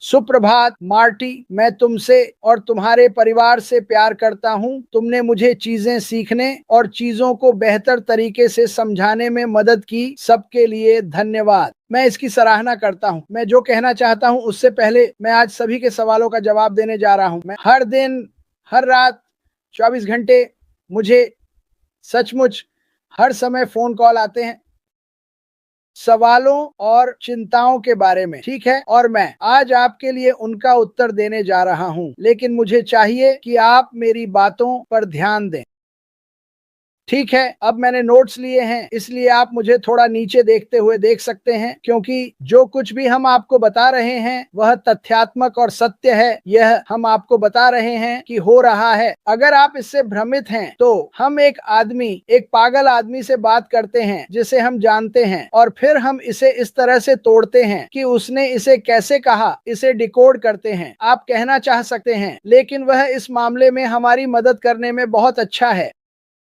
सुप्रभात मार्टी, मैं तुमसे और तुम्हारे परिवार से प्यार करता हूं। तुमने मुझे चीजें सीखने और चीजों को बेहतर तरीके से समझाने में मदद की। सबके लिए धन्यवाद। मैं इसकी सराहना करता हूं। मैं जो कहना चाहता हूं उससे पहले मैं आज सभी के सवालों का जवाब देने जा रहा हूं। मैं हर दिन, हर रात, 24 घंटे मुझे सचमुच हर समय फोन कॉल आते हैं सवालों और चिंताओं के बारे में, ठीक है? और मैं आज आपके लिए उनका उत्तर देने जा रहा हूं, लेकिन मुझे चाहिए कि आप मेरी बातों पर ध्यान दें। ठीक है, अब मैंने नोट्स लिए हैं, इसलिए आप मुझे थोड़ा नीचे देखते हुए देख सकते हैं, क्योंकि जो कुछ भी हम आपको बता रहे हैं वह तथ्यात्मक और सत्य है। यह हम आपको बता रहे हैं कि हो रहा है। अगर आप इससे भ्रमित हैं तो हम एक पागल आदमी से बात करते हैं जिसे हम जानते हैं, और फिर हम इसे इस तरह से तोड़ते हैं कि उसने इसे कैसे कहा, इसे डिकोड करते हैं। आप कहना चाह सकते हैं, लेकिन वह इस मामले में हमारी मदद करने में बहुत अच्छा है।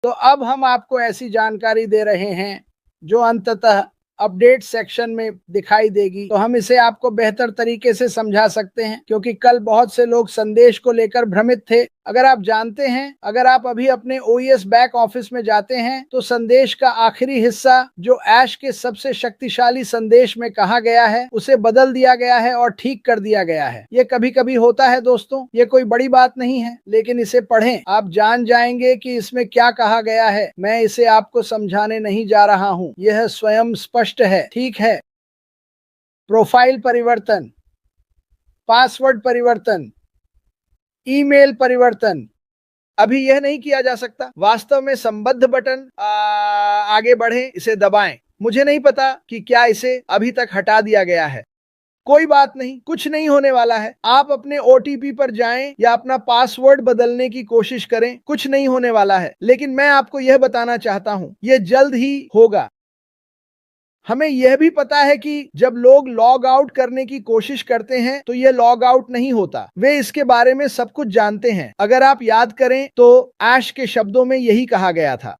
तो अब हम आपको ऐसी जानकारी दे रहे हैं जो अंततः अपडेट सेक्शन में दिखाई देगी। तो हम इसे आपको बेहतर तरीके से समझा सकते हैं, क्योंकि कल बहुत से लोग संदेश को लेकर भ्रमित थे। अगर आप जानते हैं, अगर आप अभी अपने ओईएस बैक ऑफिस में जाते हैं तो संदेश का आखिरी हिस्सा जो ऐश के सबसे शक्तिशाली संदेश में कहा गया है उसे बदल दिया गया है और ठीक कर दिया गया है। ये कभी कभी होता है दोस्तों, ये कोई बड़ी बात नहीं है, लेकिन इसे पढ़ें, आप जान जाएंगे कि इसमें क्या कहा गया है। मैं इसे आपको समझाने नहीं जा रहा हूं, यह स्वयं स्पष्ट है, ठीक है? प्रोफाइल परिवर्तन, पासवर्ड परिवर्तन, ईमेल परिवर्तन अभी यह नहीं किया जा सकता। वास्तव में संबद्ध बटन आगे बढ़ें, इसे दबाएं। मुझे नहीं पता कि क्या इसे अभी तक हटा दिया गया है। कोई बात नहीं, कुछ नहीं होने वाला है। आप अपने ओटीपी पर जाएं या अपना पासवर्ड बदलने की कोशिश करें, कुछ नहीं होने वाला है। लेकिन मैं आपको यह बताना चाहता हूं, यह जल्द ही होगा। हमें यह भी पता है कि जब लोग लॉग आउट करने की कोशिश करते हैं तो यह लॉग आउट नहीं होता। वे इसके बारे में सब कुछ जानते हैं। अगर आप याद करें तो ऐश के शब्दों में यही कहा गया था।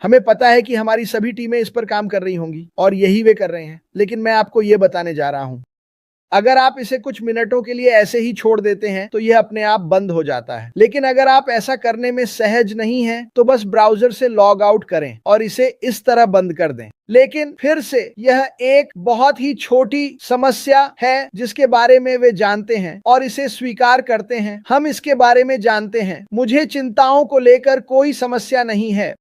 हमें पता है कि हमारी सभी टीमें इस पर काम कर रही होंगी और यही वे कर रहे हैं। लेकिन मैं आपको यह बताने जा रहा हूं, अगर आप इसे कुछ मिनटों के लिए ऐसे ही छोड़ देते हैं तो यह अपने आप बंद हो जाता है। लेकिन अगर आप ऐसा करने में सहज नहीं हैं तो बस ब्राउजर से लॉग आउट करें और इसे इस तरह बंद कर दें। लेकिन फिर से यह एक बहुत ही छोटी समस्या है जिसके बारे में वे जानते हैं और इसे स्वीकार करते हैं। हम इसके बारे में जानते हैं। मुझे चिंताओं को लेकर कोई समस्या नहीं है।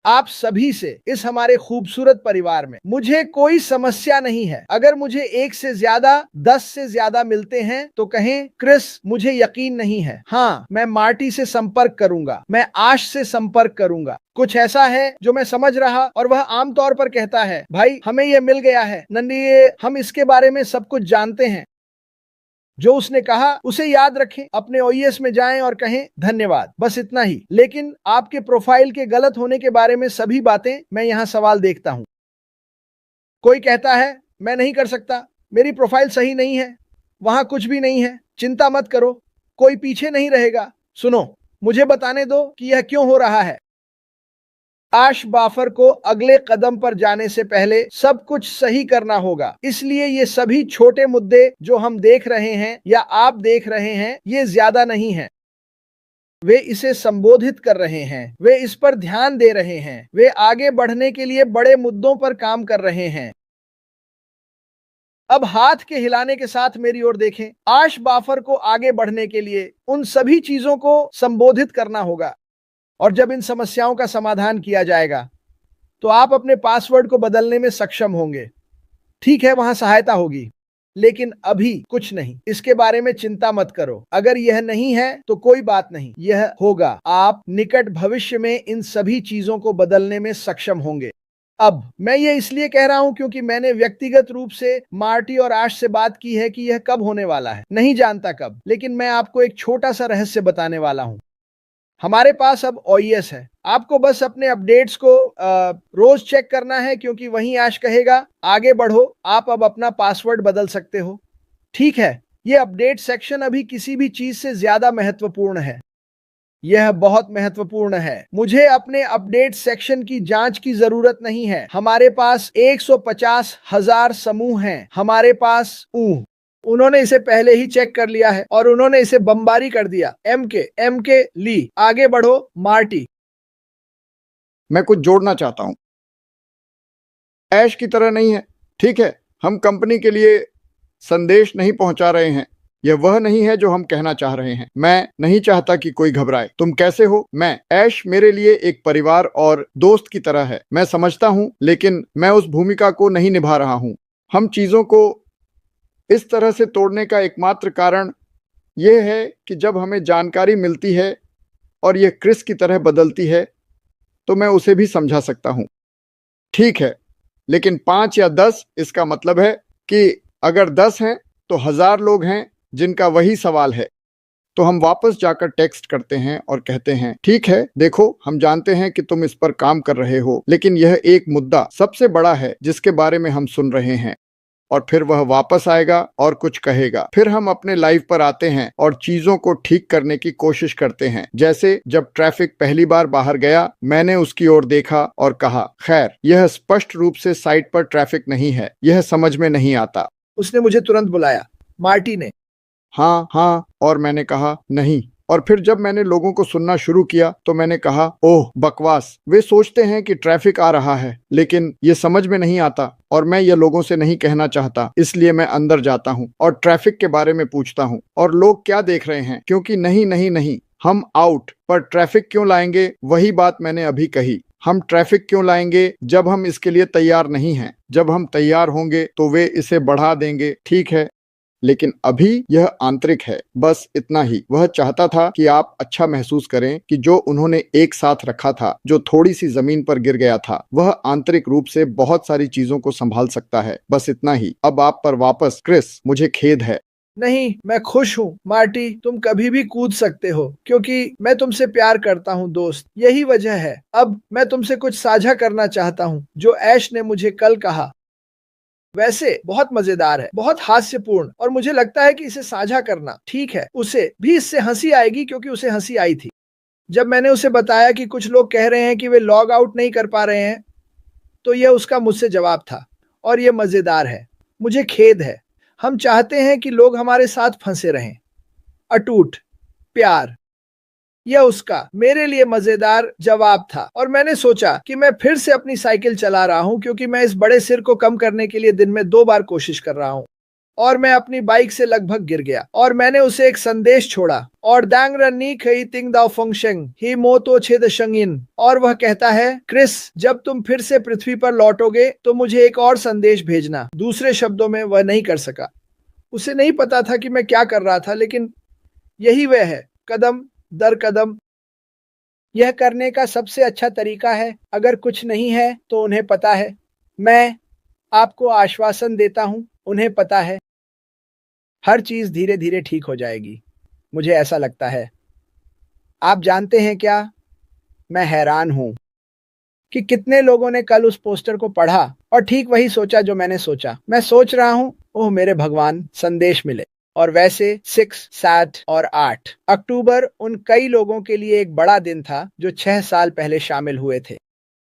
आप सभी से, इस हमारे खूबसूरत परिवार में मुझे कोई समस्या नहीं है। अगर मुझे 1 से ज्यादा 10 से ज्यादा मिलते हैं तो कहें क्रिस मुझे यकीन नहीं है। हाँ, मैं मार्टी से संपर्क करूंगा, मैं आश से संपर्क करूंगा। कुछ ऐसा है जो मैं समझ रहा, और वह आमतौर पर कहता है भाई हमें यह मिल गया है नंदी, हम इसके बारे में सब कुछ जानते हैं। जो उसने कहा उसे याद रखें, अपने ओईएस में जाएं और कहें धन्यवाद, बस इतना ही। लेकिन आपके प्रोफाइल के गलत होने के बारे में सभी बातें मैं यहां सवाल देखता हूं। कोई कहता है मैं नहीं कर सकता, मेरी प्रोफाइल सही नहीं है, वहां कुछ भी नहीं है। चिंता मत करो, कोई पीछे नहीं रहेगा। सुनो, मुझे बताने दो कि यह क्यों हो रहा है। आश बाफर को अगले कदम पर जाने से पहले सब कुछ सही करना होगा। इसलिए ये सभी छोटे मुद्दे जो हम देख रहे हैं या आप देख रहे हैं, ये ज्यादा नहीं है। वे इसे संबोधित कर रहे हैं, वे इस पर ध्यान दे रहे हैं, वे आगे बढ़ने के लिए बड़े मुद्दों पर काम कर रहे हैं। अब हाथ के हिलाने के साथ मेरी ओर देखें। आश बाफर को आगे बढ़ने के लिए उन सभी चीजों को संबोधित करना होगा, और जब इन समस्याओं का समाधान किया जाएगा तो आप अपने पासवर्ड को बदलने में सक्षम होंगे। ठीक है, वहां सहायता होगी, लेकिन अभी कुछ नहीं। इसके बारे में चिंता मत करो। अगर यह नहीं है तो कोई बात नहीं, यह होगा। आप निकट भविष्य में इन सभी चीजों को बदलने में सक्षम होंगे। अब मैं ये इसलिए कह रहा हूं क्योंकि मैंने व्यक्तिगत रूप से मार्टी और आश से बात की है कि यह कब होने वाला है। नहीं जानता कब, लेकिन मैं आपको एक छोटा सा रहस्य बताने वाला हूं। हमारे पास अब ओईएस है। आपको बस अपने अपडेट्स को रोज चेक करना है, क्योंकि वहीं ऐश कहेगा आगे बढ़ो, आप अब अपना पासवर्ड बदल सकते हो। ठीक है, यह अपडेट सेक्शन अभी किसी भी चीज से ज्यादा महत्वपूर्ण है। यह बहुत महत्वपूर्ण है। मुझे अपने अपडेट सेक्शन की जांच की जरूरत नहीं है। हमारे पास 150,000 समूह हैं। हमारे पास उन्होंने इसे पहले ही चेक कर लिया है और उन्होंने इसे बमबारी कर दिया। एम के ली, आगे बढ़ो मार्टी। मैं कुछ जोड़ना चाहता हूं। ऐश की तरह नहीं है, ठीक है? हम कंपनी के लिए संदेश नहीं पहुंचा रहे हैं। यह वह नहीं है जो हम कहना चाह रहे हैं। मैं नहीं चाहता कि कोई घबराए। तुम कैसे हो? मैं ऐश मेरे लिए एक परिवार और दोस्त की तरह है। मैं समझता हूं, लेकिन मैं उस भूमिका को नहीं निभा रहा हूं। हम चीजों को इस तरह से तोड़ने का एकमात्र कारण यह है कि जब हमें जानकारी मिलती है और यह क्रिस की तरह बदलती है, तो मैं उसे भी समझा सकता हूं। ठीक है, लेकिन 5 या 10, इसका मतलब है कि अगर 10 हैं तो 1000 लोग हैं जिनका वही सवाल है। तो हम वापस जाकर टेक्स्ट करते हैं और कहते हैं, ठीक है, देखो, हम जानते हैं कि तुम इस पर काम कर रहे हो, लेकिन यह एक मुद्दा सबसे बड़ा है जिसके बारे में हम सुन रहे हैं। और फिर वह वापस आएगा और कुछ कहेगा। फिर हम अपने लाइव पर आते हैं और चीजों को ठीक करने की कोशिश करते हैं। जैसे जब ट्रैफिक पहली बार बाहर गया, मैंने उसकी ओर देखा और कहा, खैर, यह स्पष्ट रूप से साइट पर ट्रैफिक नहीं है। यह समझ में नहीं आता। उसने मुझे तुरंत बुलाया, मार्टी ने। हाँ हाँ, और मैंने कहा नहीं। और फिर जब मैंने लोगों को सुनना शुरू किया तो मैंने कहा, ओह बकवास, वे सोचते हैं कि ट्रैफिक आ रहा है, लेकिन ये समझ में नहीं आता और मैं ये लोगों से नहीं कहना चाहता। इसलिए मैं अंदर जाता हूँ और ट्रैफिक के बारे में पूछता हूँ और लोग क्या देख रहे हैं, क्योंकि नहीं नहीं नहीं, हम आउट पर ट्रैफिक क्यों लाएंगे? वही बात मैंने अभी कही। हम ट्रैफिक क्यों लाएंगे जब हम इसके लिए तैयार नहीं हैं? जब हम तैयार होंगे तो वे इसे बढ़ा देंगे, ठीक है? लेकिन अभी यह आंतरिक है, बस इतना ही। वह चाहता था कि आप अच्छा महसूस करें कि जो उन्होंने एक साथ रखा था, जो थोड़ी सी जमीन पर गिर गया था, वह आंतरिक रूप से बहुत सारी चीजों को संभाल सकता है। बस इतना ही। अब आप पर वापस। क्रिस, मुझे खेद है। नहीं, मैं खुश हूँ मार्टी, तुम कभी भी कूद सकते हो क्योंकि मैं तुमसे प्यार करता हूँ दोस्त, यही वजह है। अब मैं तुमसे कुछ साझा करना चाहता हूँ जो ऐश ने मुझे कल कहा। वैसे बहुत मजेदार है, बहुत हास्यपूर्ण, और मुझे लगता है कि इसे साझा करना ठीक है। उसे भी इससे हंसी आएगी क्योंकि उसे हंसी आई थी जब मैंने उसे बताया कि कुछ लोग कह रहे हैं कि वे लॉग आउट नहीं कर पा रहे हैं। तो यह उसका मुझसे जवाब था और यह मजेदार है। मुझे खेद है। हम चाहते हैं कि लोग हमारे साथ फंसे रहें। अटूट प्यार। यह उसका मेरे लिए मजेदार जवाब था और मैंने सोचा कि मैं फिर से अपनी साइकिल चला रहा हूं क्योंकि मैं इस बड़े सिर को कम करने के लिए दिन में 2 बार कोशिश कर रहा हूं। और मैं अपनी बाइक से लगभग गिर गया और मैंने उसे एक संदेश छोड़ा, और दांग रनी खई तिंग दाओ फंगशेंग ही मो तो छेद शंगिन। और वह कहता है, क्रिस, जब तुम फिर से पृथ्वी पर लौटोगे तो मुझे एक और संदेश भेजना। दूसरे शब्दों में वह नहीं कर सका। उसे नहीं पता था कि मैं क्या कर रहा था, लेकिन यही वह है, कदम दर कदम। यह करने का सबसे अच्छा तरीका है। अगर कुछ नहीं है तो उन्हें पता है। मैं आपको आश्वासन देता हूं, उन्हें पता है। हर चीज धीरे धीरे ठीक हो जाएगी, मुझे ऐसा लगता है। आप जानते हैं क्या, मैं हैरान हूं कि कितने लोगों ने कल उस पोस्टर को पढ़ा और ठीक वही सोचा जो मैंने सोचा। मैं सोच रहा हूं, ओह मेरे भगवान, संदेश मिले। और वैसे 6, 7 और 8 अक्टूबर उन कई लोगों के लिए एक बड़ा दिन था जो 6 साल पहले शामिल हुए थे।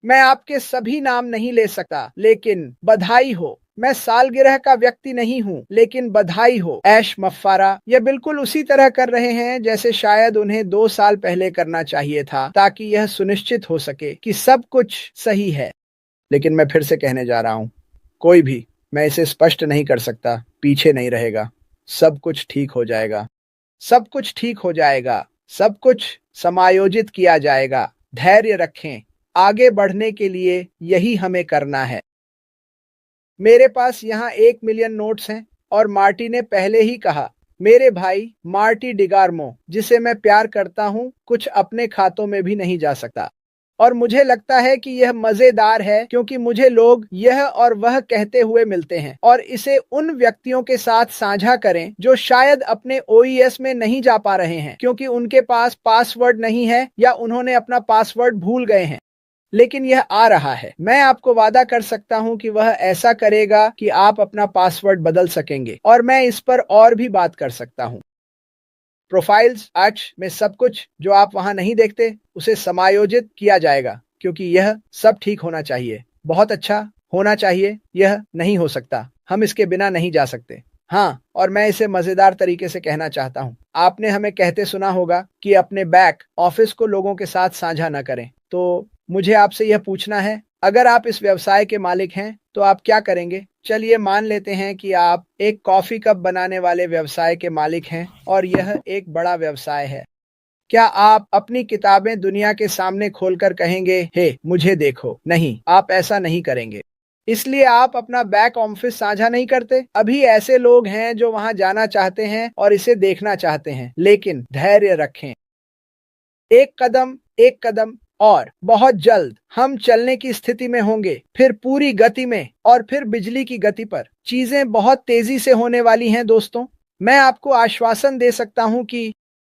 मैं आपके सभी नाम नहीं ले सकता, लेकिन बधाई हो। मैं सालगिरह का व्यक्ति नहीं हूँ, लेकिन बधाई हो ऐश मफ्फारा। यह बिल्कुल उसी तरह कर रहे हैं जैसे शायद उन्हें 2 साल पहले करना चाहिए था, ताकि यह सुनिश्चित हो सके कि सब कुछ सही है। लेकिन मैं फिर से कहने जा रहा हूँ, कोई भी, मैं इसे स्पष्ट नहीं कर सकता, पीछे नहीं रहेगा। सब कुछ ठीक हो जाएगा। सब कुछ ठीक हो जाएगा। सब कुछ समायोजित किया जाएगा। धैर्य रखें। आगे बढ़ने के लिए यही हमें करना है। मेरे पास यहाँ 1 मिलियन नोट्स हैं और मार्टी ने पहले ही कहा, मेरे भाई मार्टी डिगार्मो, जिसे मैं प्यार करता हूँ, कुछ अपने खातों में भी नहीं जा सकता। और मुझे लगता है कि यह मजेदार है क्योंकि मुझे लोग यह और वह कहते हुए मिलते हैं, और इसे उन व्यक्तियों के साथ साझा करें जो शायद अपने ओईएस में नहीं जा पा रहे हैं क्योंकि उनके पास पासवर्ड नहीं है या उन्होंने अपना पासवर्ड भूल गए हैं। लेकिन यह आ रहा है। मैं आपको वादा कर सकता हूं कि वह ऐसा करेगा कि आप अपना पासवर्ड बदल सकेंगे, और मैं इस पर और भी बात कर सकता हूं। प्रोफाइल्स आज में सब कुछ जो आप वहां नहीं देखते, उसे समायोजित किया जाएगा क्योंकि यह सब ठीक होना चाहिए, बहुत अच्छा होना चाहिए। यह नहीं हो सकता, हम इसके बिना नहीं जा सकते। हाँ, और मैं इसे मजेदार तरीके से कहना चाहता हूँ। आपने हमें कहते सुना होगा कि अपने बैक ऑफिस को लोगों के साथ साझा न करें। तो मुझे आपसे यह पूछना है, अगर आप इस व्यवसाय के मालिक हैं, तो आप क्या करेंगे? चलिए मान लेते हैं कि आप एक कॉफी कप बनाने वाले व्यवसाय के मालिक हैं और यह एक बड़ा व्यवसाय है। क्या आप अपनी किताबें दुनिया के सामने खोलकर कहेंगे, हे मुझे देखो? नहीं, आप ऐसा नहीं करेंगे। इसलिए आप अपना बैक ऑफिस साझा नहीं करते। अभी ऐसे लोग हैं जो वहां जाना चाहते हैं और इसे देखना चाहते हैं, लेकिन धैर्य रखें। एक कदम और बहुत जल्द हम चलने की स्थिति में होंगे, फिर पूरी गति में और फिर बिजली की गति पर। चीजें बहुत तेजी से होने वाली हैं दोस्तों। मैं आपको आश्वासन दे सकता हूं कि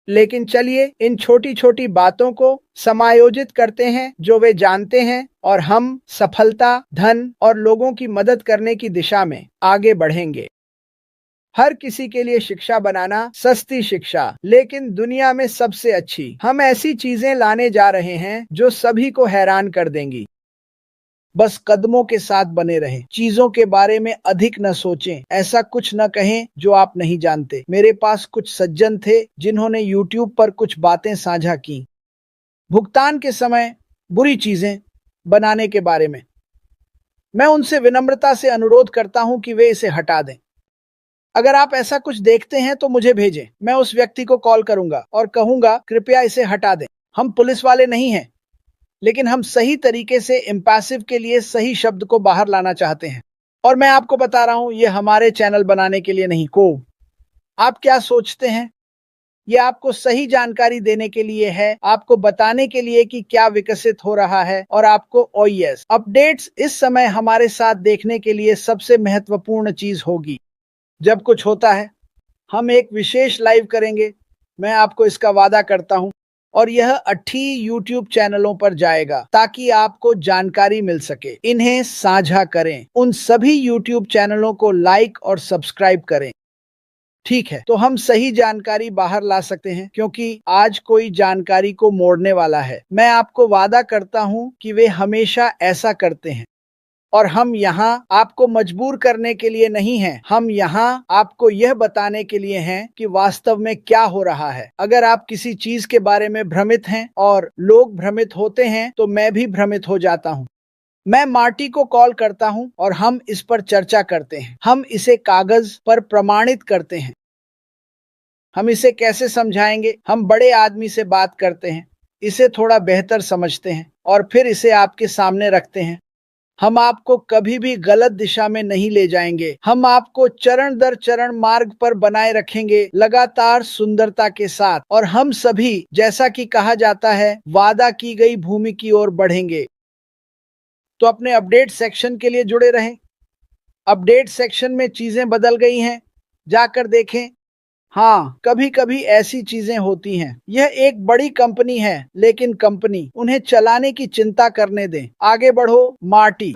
लेकिन चलिए इन छोटी छोटी बातों को समायोजित करते हैं जो वे जानते हैं और हम सफलता, धन और लोगों की मदद करने की दिशा में आगे बढ़ेंगे। हर किसी के लिए शिक्षा बनाना, सस्ती शिक्षा लेकिन दुनिया में सबसे अच्छी। हम ऐसी चीजें लाने जा रहे हैं जो सभी को हैरान कर देंगी। बस कदमों के साथ बने रहें, चीजों के बारे में अधिक न सोचें, ऐसा कुछ न कहें जो आप नहीं जानते। मेरे पास कुछ सज्जन थे जिन्होंने YouTube पर कुछ बातें साझा की भुगतान के समय बुरी चीजें बनाने के बारे में। मैं उनसे विनम्रता से अनुरोध करता हूं कि वे इसे हटा दें। अगर आप ऐसा कुछ देखते हैं तो मुझे भेजें। मैं उस व्यक्ति को कॉल करूंगा और कहूंगा कृपया इसे हटा दें। हम पुलिस वाले नहीं हैं, लेकिन हम सही तरीके से इम्पैसिव के लिए सही शब्द को बाहर लाना चाहते हैं। और मैं आपको बता रहा हूं, ये हमारे चैनल बनाने के लिए नहीं। आप क्या सोचते हैं? ये आपको सही जानकारी देने के लिए है, आपको बताने के लिए कि क्या विकसित हो रहा है और आपको OES अपडेट्स इस समय हमारे साथ देखने के लिए सबसे महत्वपूर्ण चीज होगी। जब कुछ होता है, हम एक विशेष लाइव करेंगे, मैं आपको इसका वादा करता हूं, और यह 8 YouTube चैनलों पर जाएगा ताकि आपको जानकारी मिल सके। इन्हें साझा करें, उन सभी YouTube चैनलों को लाइक और सब्सक्राइब करें। ठीक है, तो हम सही जानकारी बाहर ला सकते हैं क्योंकि आज कोई जानकारी को मोड़ने वाला है। मैं आपको वादा करता हूं कि वे हमेशा ऐसा करते हैं। और हम यहाँ आपको मजबूर करने के लिए नहीं हैं, हम यहाँ आपको यह बताने के लिए हैं कि वास्तव में क्या हो रहा है। अगर आप किसी चीज के बारे में भ्रमित हैं और लोग भ्रमित होते हैं, तो मैं भी भ्रमित हो जाता हूँ। मैं मार्टी को कॉल करता हूँ और हम इस पर चर्चा करते हैं। हम इसे कागज पर प्रमाणित करते हैं। हम इसे कैसे समझाएंगे? हम बड़े आदमी से बात करते हैं, इसे थोड़ा बेहतर समझते हैं और फिर इसे आपके सामने रखते हैं। हम आपको कभी भी गलत दिशा में नहीं ले जाएंगे। हम आपको चरण दर चरण मार्ग पर बनाए रखेंगे, लगातार सुंदरता के साथ। और हम सभी, जैसा कि कहा जाता है, वादा की गई भूमि की ओर बढ़ेंगे। तो अपने अपडेट सेक्शन के लिए जुड़े रहें। अपडेट सेक्शन में चीजें बदल गई हैं, जाकर देखें। हाँ, कभी कभी ऐसी चीजें होती हैं। यह एक बड़ी कंपनी है, लेकिन कंपनी उन्हें चलाने की चिंता करने दें। आगे बढ़ो, मार्टी।